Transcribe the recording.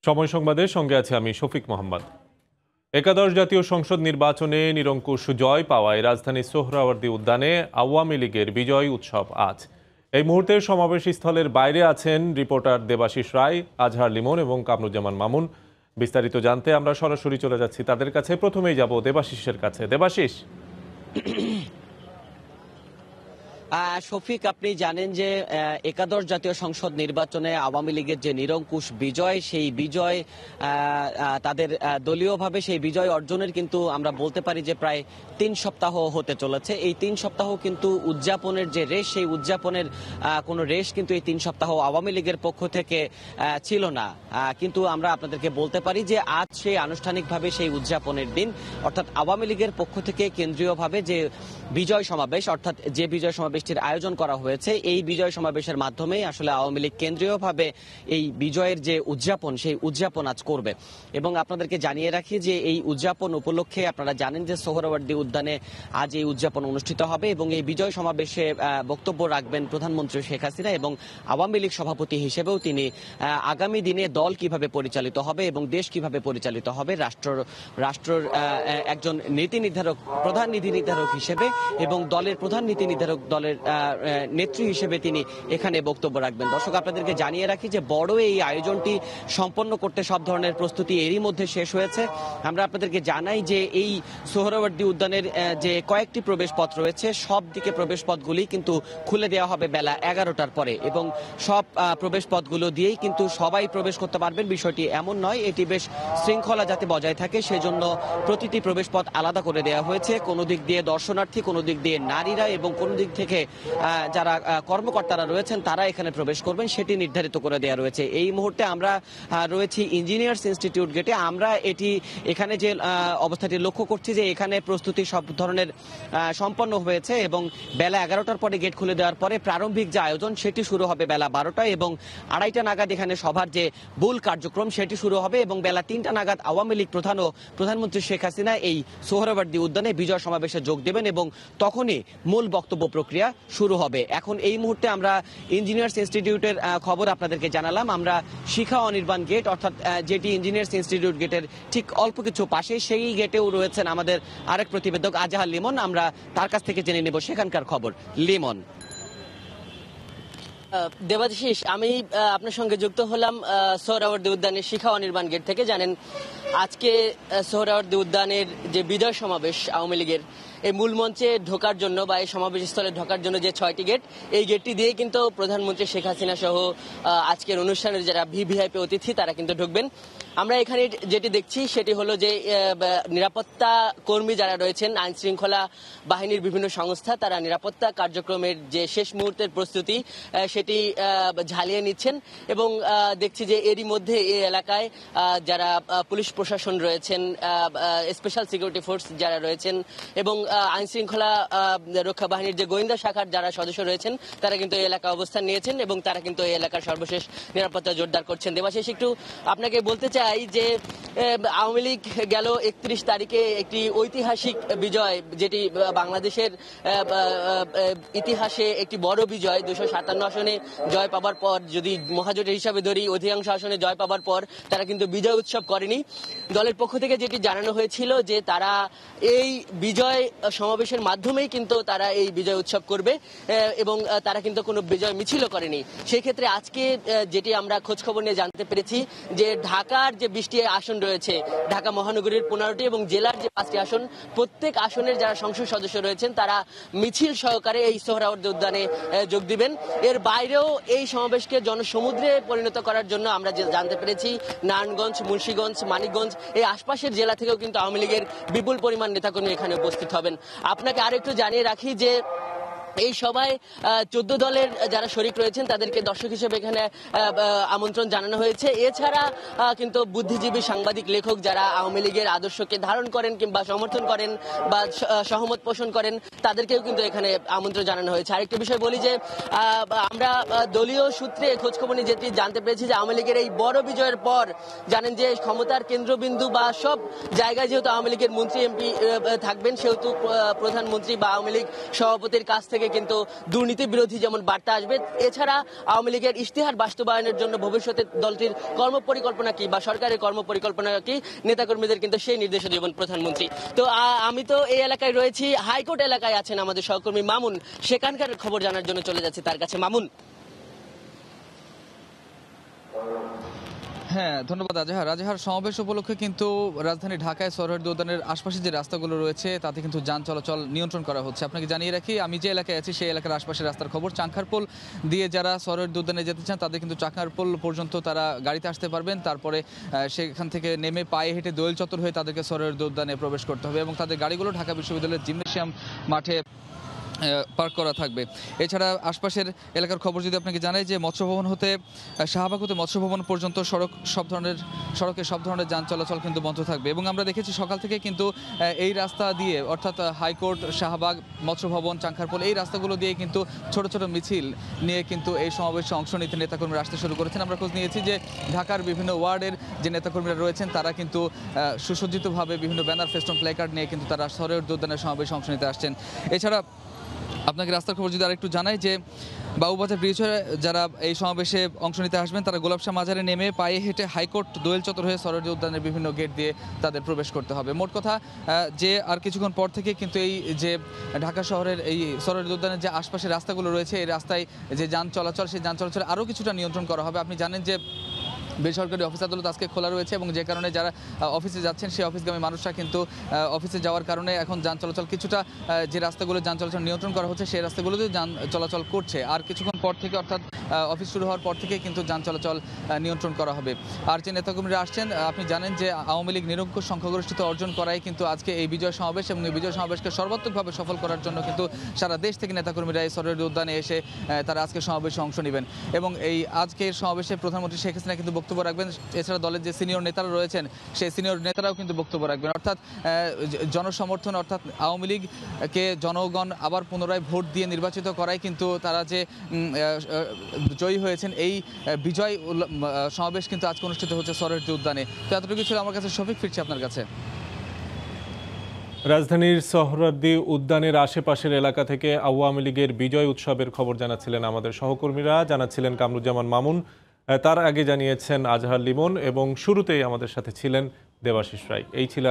সময় সংবাদের সঙ্গে আছে আমি শফিক মোহাম্মদ। একাদশ জাতীয় সংসদ নির্বাচনে নিরঙ্কুশ জয় পাওয়ায় রাজধানীর সোহরাওয়ার্দী উদ্যানে আওয়ামী লীগের বিজয় উৎসব আজ। এই মুহূর্তে সমাবেশ স্থলের বাইরে আছেন রিপোর্টার দেবাশিস রায়, আজহার লিমন এবং কামরুজ্জামান মামুন। বিস্তারিত জানতে আমরা সরাসরি চলে যাচ্ছি তাদের কাছে। প্রথমেই যাব দেবাশিসের কাছে। দেবাশিস, শফিক, আপনি জানেন যে একাদশ জাতীয় সংসদ নির্বাচনে আওয়ামী লীগের যে নিরঙ্কুশ বিজয়, সেই বিজয় তাদের দলীয়ভাবে সেই বিজয় অর্জনের কিন্তু আমরা বলতে পারি যে প্রায় 3 সপ্তাহ হতে চলেছে। এই 3 সপ্তাহ কিন্তু উদযাপনের যে রেশ, সেই উদযাপনের কোনো রেশ কিন্তু এই 3 সপ্তাহ আওয়ামী লীগের পক্ষ থেকে ছিল না। কিন্তু আমরা আপনাদেরকে বলতে পারি যে আজ সেই আনুষ্ঠানিকভাবে সেই উদযাপনের দিন, অর্থাৎ আওয়ামী লীগের পক্ষ থেকে কেন্দ্রীয়ভাবে যে বিজয় সমাবেশ, অর্থাৎ যে বিজয় সমাবেশটির আয়োজন করা হয়েছে, এই বিজয় সমাবেশের মাধ্যমেই আসলে আওয়ামী লীগ কেন্দ্রীয়ভাবে এই বিজয়ের যে উদযাপন, সেই উদযাপন আজ করবে। এবং আপনাদেরকে জানিয়ে রাখি যে এই উদযাপন উপলক্ষে আপনারা জানেন যে সোহরাওয়ার্দী উদ্যানে আজ এই উদযাপন অনুষ্ঠিত হবে এবং এই বিজয় সমাবেশে বক্তব্য রাখবেন প্রধানমন্ত্রী শেখ হাসিনা এবং আওয়ামী লীগ সভাপতি হিসেবেও তিনি আগামী দিনে দল কিভাবে পরিচালিত হবে এবং দেশ কিভাবে পরিচালিত হবে, রাষ্ট্রের একজন নীতি নির্ধারক, প্রধান নীতি নির্ধারক হিসেবে এবং দলের প্রধান নীতি নির্ধারক, দলের নেত্রী হিসেবে তিনি এখানে বক্তব্য রাখবেন। দর্শক, আপনাদেরকে জানিয়ে রাখি যে বড় এই আয়োজনটি সম্পন্ন করতে সব ধরনের প্রস্তুতি এরই মধ্যে শেষ হয়েছে। আমরা আপনাদেরকে জানাই যে এই সোহরাওয়ার্দী উদ্যানের যে কয়েকটি প্রবেশ পথ রয়েছে, সব দিকে প্রবেশ পথগুলি কিন্তু খুলে দেওয়া হবে বেলা 11টার পরে এবং সব প্রবেশ পথগুলো দিয়েই কিন্তু সবাই প্রবেশ করতে পারবেন। বিষয়টি এমন নয়, এটি বেশ শৃঙ্খলা যাতে বজায় থাকে সেজন্য প্রতিটি প্রবেশ পথ আলাদা করে দেওয়া হয়েছে। কোনো দিক দিয়ে দর্শনার্থী, কোনো দিক দিয়ে নারীরা এবং কোন দিক থেকে যারা কর্মকর্তারা রয়েছেন তারা এখানে প্রবেশ করবেন সেটি নির্ধারিত করে দেওয়া রয়েছে। এই মুহূর্তে আমরা রয়েছি ইঞ্জিনিয়ার্স ইনস্টিটিউট গেটে। আমরা এখানে যে অবস্থাটি লক্ষ্য করছি যে এখানে প্রস্তুতি সব ধরনের সম্পন্ন হয়েছে এবং বেলা 11টার পরে গেট খুলে দেওয়ার পরে প্রারম্ভিক যে আয়োজন সেটি শুরু হবে বেলা 12টায় এবং 2:30 নাগাদ এখানে সভার যে মূল কার্যক্রম সেটি শুরু হবে এবং বেলা 3টা নাগাদ আওয়ামী লীগ প্রধান ও প্রধানমন্ত্রী শেখ হাসিনা এই সোহরাওয়ার্দী উদ্যানে বিজয় সমাবেশে যোগ দেবেন এবং তখনই মূল বক্তব্য প্রক্রিয়া শুরু হবে। এখন এই মুহূর্তে আমরা ইঞ্জিনিয়ার্স ইনস্টিটিউটের খবর আপনাদেরকে জানালাম। আমরা শিখা অনির্বাণ গেট, অর্থাৎ যেটি ইঞ্জিনিয়ার্স ইনস্টিটিউট গেটের ঠিক অল্প কিছু পাশে, সেই গেটেও রয়েছেন আমাদের আরেক প্রতিবেদক আজহার লিমন। আমরা তার কাছ থেকে জেনে নেব সেখানকার খবর। লিমন। দেবাশিস, আমি আপনার সঙ্গে যুক্ত হলাম সোহরাওয়ার্দী উদ্যানের শিখা অনির্বাণ গেট থেকে। জানেন আজকে সোহরাওয়ার্দী উদ্যানের যে বিজয় সমাবেশ আওয়ামী লীগের, এই মূল মঞ্চে ঢোকার জন্য বা এই সমাবেশ স্থলে ঢোকার জন্য যে 6টি গেট, এই গেটটি দিয়ে কিন্তু প্রধানমন্ত্রী শেখ হাসিনা সহ আজকের অনুষ্ঠানের যারা ভিভিআইপি অতিথি তারা কিন্তু ঢুকবেন। আমরা এখানে যেটি দেখছি সেটি হলো যে নিরাপত্তা কর্মী যারা রয়েছেন, আইন শৃঙ্খলা বাহিনীর বিভিন্ন সংস্থা, তারা নিরাপত্তা কার্যক্রমের যে শেষ মুহূর্তের প্রস্তুতি সেটি ঝালিয়ে নিচ্ছেন এবং দেখছি যে এরই মধ্যে এই এলাকায় যারা পুলিশ প্রশাসন রয়েছেন, স্পেশাল সিকিউরিটি ফোর্স যারা রয়েছেন এবং আইন শৃঙ্খলা রক্ষা বাহিনীর যে গোয়েন্দা শাখার যারা সদস্য রয়েছেন তারা কিন্তু এই এলাকায় অবস্থান নিয়েছেন এবং তারা কিন্তু এই এলাকার সর্বশেষ নিরাপত্তা জোরদার করছেন। দেবাশিস, একটু আপনাকে বলতে চাই যে আওয়ামী লীগ গেল 31 তারিখে একটি ঐতিহাসিক বিজয়, যেটি বাংলাদেশের ইতিহাসে একটি বড় বিজয়, 257 আসনে জয় পাবার পর, যদি মহাজোটের হিসাবে ধরি অধিকাংশ আসনে জয় পাবার পর তারা কিন্তু বিজয় উৎসব করেনি। দলের পক্ষ থেকে যেটি জানানো হয়েছিল যে তারা এই বিজয় সমাবেশের মাধ্যমেই কিন্তু তারা এই বিজয় উৎসব করবে এবং তারা কিন্তু কোনো বিজয় মিছিলও করেনি। সেই ক্ষেত্রে আজকে যেটি আমরা খোঁজখবর নিয়ে জানতে পেরেছি যে ঢাকার যে 20টি আসন রয়েছে, ঢাকা মহানগরীর 15টি এবং জেলার যে 5টি আসন, প্রত্যেক আসনের যারা সংসদ সদস্য রয়েছেন তারা মিছিল সহকারে এই সোহরাওয়ার্দী উদ্যানে যোগ দিবেন। এর বাইরেও এই সমাবেশকে জনসমুদ্রে পরিণত করার জন্য আমরা জানতে পেরেছি নারায়ণগঞ্জ, মুন্সিগঞ্জ, মানিকগঞ্জ এই আশপাশের জেলা থেকেও কিন্তু আওয়ামী লীগের বিপুল পরিমাণ নেতাকর্মী এখানে উপস্থিত হবেন। আপনাকে আরেকটু জানিয়ে রাখি যে এই সভায় 14 দলের যারা শরিক রয়েছেন তাদেরকে দর্শক হিসেবে এখানে আমন্ত্রণ জানানো হয়েছে। এছাড়া কিন্তু বুদ্ধিজীবী, সাংবাদিক, লেখক যারা আওয়ামী লীগের আদর্শকে ধারণ করেন কিংবা সমর্থন করেন বা সহমত পোষণ করেন তাদেরকেও কিন্তু এখানে আমন্ত্রণ জানানো হয়েছে। আরেকটি বিষয় বলি যে আমরা দলীয় সূত্রে খোঁজখবর নিয়ে যেটি জানতে পেরেছি যে আওয়ামী লীগের এই বড় বিজয়ের পর জানেন যে ক্ষমতার কেন্দ্রবিন্দু বা সব জায়গায় যেহেতু আওয়ামী লীগের মন্ত্রী এমপি থাকবেন, সেহেতু প্রধানমন্ত্রী বা আওয়ামী লীগ সভাপতির কাছ থেকে কিন্তু দুর্নীতি বিরোধী যেমন বার্তা আসবে, এছাড়া আওয়ামী লীগের ইশতেহার বাস্তবায়নের জন্য ভবিষ্যতে দলটির কর্মপরিকল্পনা কি বা সরকারের কর্মপরিকল্পনা কি, নেতাকর্মীদের কিন্তু সেই নির্দেশ দেবেন প্রধানমন্ত্রী। তো আমি তো এই এলাকায় রয়েছি, হাইকোর্ট এলাকায় আছেন আমাদের সহকর্মী মামুন, সেখানকার খবর জানার জন্য চলে যাচ্ছে তার কাছে। মামুন। হ্যাঁ, ধন্যবাদ আজহার। আজহার, সমাবেশ উপলক্ষে কিন্তু রাজধানী ঢাকায় সোহরাওয়ার্দী উদ্যানের আশপাশে যে রাস্তাগুলো রয়েছে তাতে কিন্তু যান চলাচল নিয়ন্ত্রণ করা হচ্ছে। আপনাকে জানিয়ে রাখি, আমি যে এলাকায় আছি সেই এলাকার আশপাশের রাস্তার খবর। চাংখারপোল দিয়ে যারা সোহরাওয়ার্দী উদ্যানে যেতে চান তাদের কিন্তু চাংখারপোল পর্যন্ত তারা গাড়িতে আসতে পারবেন, তারপরে সেখান থেকে নেমে পায়ে হেঁটে দোয়েল চত্বর হয়ে তাদেরকে সোহরাওয়ার্দী উদ্যানে প্রবেশ করতে হবে এবং তাদের গাড়িগুলো ঢাকা বিশ্ববিদ্যালয়ের জিমনেশিয়াম মাঠে পার্ক করা থাকবে। এছাড়া আশপাশের এলাকার খবর যদি আপনাকে জানাই যে মৎস্য ভবন হতে শাহবাগ হতে মৎস্য ভবন পর্যন্ত সড়কে সব ধরনের যান চলাচল কিন্তু বন্ধ থাকবে এবং আমরা দেখেছি সকাল থেকে কিন্তু এই রাস্তা দিয়ে অর্থাৎ হাইকোর্ট, শাহবাগ, মৎস্য ভবন, চাংখারপোল এই রাস্তাগুলো দিয়ে কিন্তু ছোট ছোট মিছিল নিয়ে কিন্তু এই সমাবেশে অংশ নিতে নেতাকর্মীরা আসতে শুরু করেছেন। আমরা খোঁজ নিয়েছি যে ঢাকার বিভিন্ন ওয়ার্ডের যে নেতাকর্মীরা রয়েছেন তারা কিন্তু সুসজ্জিতভাবে বিভিন্ন ব্যানার, ফেস্টুন, প্ল্যাকার্ড নিয়ে কিন্তু তারা সোহরাওয়ার্দী উদ্যানের সমাবেশে অংশ নিতে আসছেন। এছাড়া আপনাকে রাস্তার খবর যদি আরেকটু জানাই যে বাবুবাজার ব্রিজ হয়ে যারা এই সমাবেশে অংশ নিতে আসবেন তারা গোলাপশাহ মাজারে নেমে পায়ে হেঁটে হাইকোর্ট, দোয়েল চত্বর হয়ে সোহরাওয়ার্দী উদ্যানের বিভিন্ন গেট দিয়ে তাদের প্রবেশ করতে হবে। মোট কথা যে আর কিছুক্ষণ পর থেকে কিন্তু এই যে ঢাকা শহরের এই সোহরাওয়ার্দী উদ্যানের যে আশপাশের রাস্তাগুলো রয়েছে এই রাস্তায় যে যান চলাচল, সেই যান চলাচল আরও কিছুটা নিয়ন্ত্রণ করা হবে। আপনি জানেন যে বেসরকারি অফিস আদালত আজকে খোলা রয়েছে এবং যে কারণে যারা অফিসে যাচ্ছেন সেই অফিসগামী মানুষরা কিন্তু অফিসে যাওয়ার কারণে এখন যান চলাচল কিছুটা যে রাস্তাগুলো যান চলাচল নিয়ন্ত্রণ করা হচ্ছে সেই রাস্তাগুলোতে যান চলাচল করছে। আর কিছুক্ষণ পর থেকে অর্থাৎ অফিস শুরু হওয়ার পর থেকে কিন্তু যান চলাচল নিয়ন্ত্রণ করা হবে। আর যে নেতাকর্মীরা আসছেন, আপনি জানেন যে আওয়ামী লীগ নিরঙ্কুশ সংখ্যাগরিষ্ঠতা অর্জন করাই কিন্তু আজকে এই বিজয় সমাবেশ এবং এই বিজয় সমাবেশকে সর্বাত্মকভাবে সফল করার জন্য কিন্তু সারা দেশ থেকে নেতাকর্মীরা এই সোহরাওয়ার্দী উদ্যানে এসে তারা আজকে সমাবেশে অংশ নেবেন এবং এই আজকের সমাবেশে প্রধানমন্ত্রী শেখ হাসিনা কিন্তু বক্তব্য রাখবেন। এছাড়া দলের যে সিনিয়র নেতারা রয়েছেন সেই সিনিয়র নেতারাও কিন্তু বক্তব্য রাখবেন। অর্থাৎ জনসমর্থন, অর্থাৎ আওয়ামী লীগকে জনগণ আবার পুনরায় ভোট দিয়ে নির্বাচিত করাই কিন্তু তারা যে জয়ী হয়েছেন এই বিজয় সমাবেশ কিন্তু আজকে অনুষ্ঠিত হচ্ছে সোহরাওয়ার্দী উদ্যানে। তো এতটুকু ছিল আমার কাছে। শফিক, ফিরছি আপনার কাছে। রাজধানীর সোহরাওয়ার্দী উদ্যানের আশেপাশের এলাকা থেকে আওয়ামী লীগের বিজয় উৎসবের খবর জানাচ্ছিলেন আমাদের সহকর্মীরা, জানাচ্ছিলেন কামরুজ্জামান মামুন, তার আগে জানিয়েছেন আজহার লিমন এবং শুরুতেই আমাদের সাথে ছিলেন দেবাশিস রায়। এই ছিল